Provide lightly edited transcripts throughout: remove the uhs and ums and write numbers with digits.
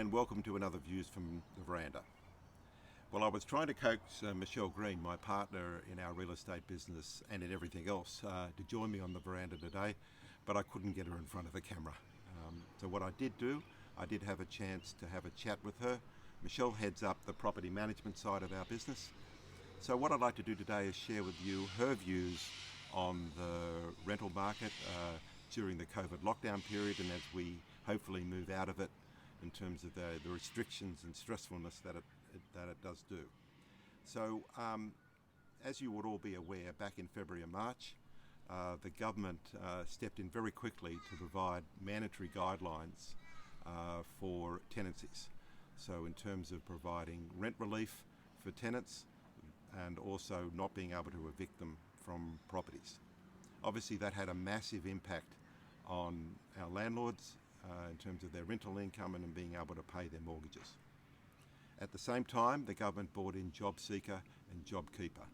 and welcome to another Views from the Veranda. Well, I was trying to coax Michelle Green, my partner in our real estate business and in everything else, to join me on the veranda today, but I couldn't get her in front of the camera. So what I did do, I did have a chance to have a chat with her. Michelle heads up the property management side of our business. So what I'd like to do today is share with you her views on the rental market during the COVID lockdown period, and as we hopefully move out of it in terms of the restrictions and stressfulness that it does do. So as you would all be aware, back in February and March, the government stepped in very quickly to provide mandatory guidelines for tenancies. So in terms of providing rent relief for tenants and also not being able to evict them from properties. Obviously that had a massive impact on our landlords in terms of their rental income and being able to pay their mortgages. At the same time, the government brought in Job Seeker and JobKeeper,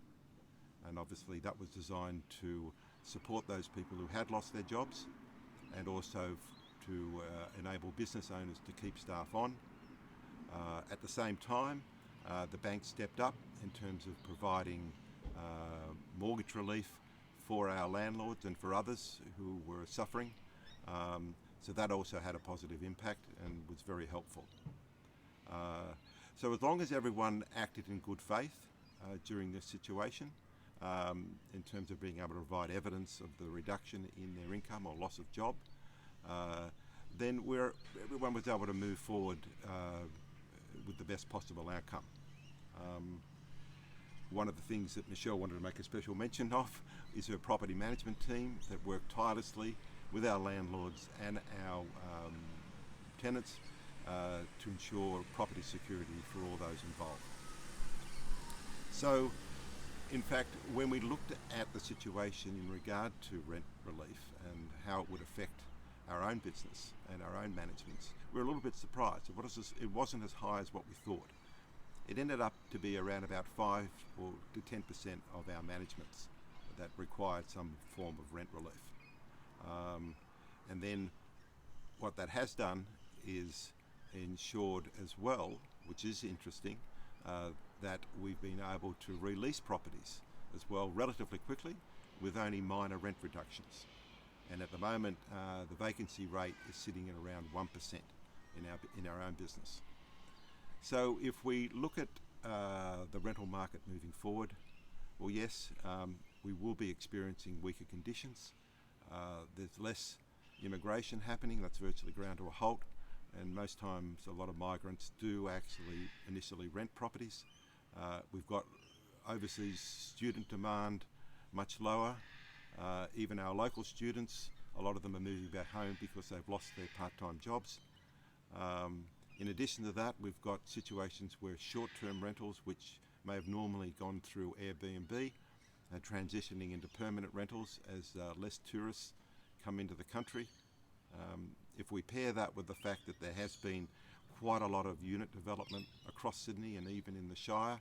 and obviously that was designed to support those people who had lost their jobs and also to enable business owners to keep staff on. At the same time, the bank stepped up in terms of providing mortgage relief for our landlords and for others who were suffering. So that also had a positive impact and was very helpful. So as long as everyone acted in good faith during this situation, in terms of being able to provide evidence of the reduction in their income or loss of job, then everyone was able to move forward with the best possible outcome. One of the things that Michelle wanted to make a special mention of is her property management team that worked tirelessly with our landlords and our tenants to ensure property security for all those involved. So, in fact, when we looked at the situation in regard to rent relief and how it would affect our own business and our own managements, we were a little bit surprised. It wasn't as high as what we thought. It ended up to be around about 5 to 10% of our managements that required some form of rent relief. And then what that has done is ensured as well, which is interesting, that we've been able to release properties as well relatively quickly with only minor rent reductions. And at the moment, the vacancy rate is sitting at around 1% in our own business. So if we look at the rental market moving forward, well, yes, we will be experiencing weaker conditions. There's less immigration happening, that's virtually ground to a halt, and most times a lot of migrants do actually initially rent properties. We've got overseas student demand much lower. Even our local students, a lot of them are moving back home because they've lost their part-time jobs. In addition to that, we've got situations where short-term rentals, which may have normally gone through Airbnb, are transitioning into permanent rentals as less tourists come into the country. If we pair that with the fact that there has been quite a lot of unit development across Sydney and even in the Shire,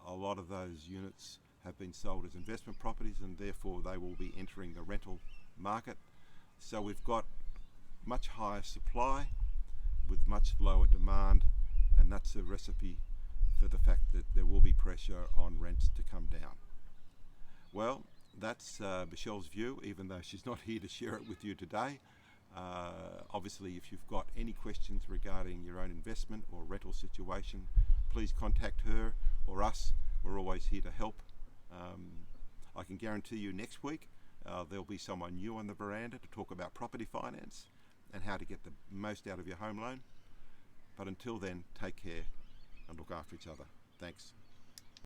a lot of those units have been sold as investment properties and therefore they will be entering the rental market. So we've got much higher supply with much lower demand, and that's a recipe for the fact that there will be pressure on rents to come down. Well, that's Michelle's view, even though she's not here to share it with you today. Obviously, if you've got any questions regarding your own investment or rental situation, please contact her or us. We're always here to help. I can guarantee you next week there'll be someone new on the veranda to talk about property finance and how to get the most out of your home loan. But until then, take care and look after each other. Thanks.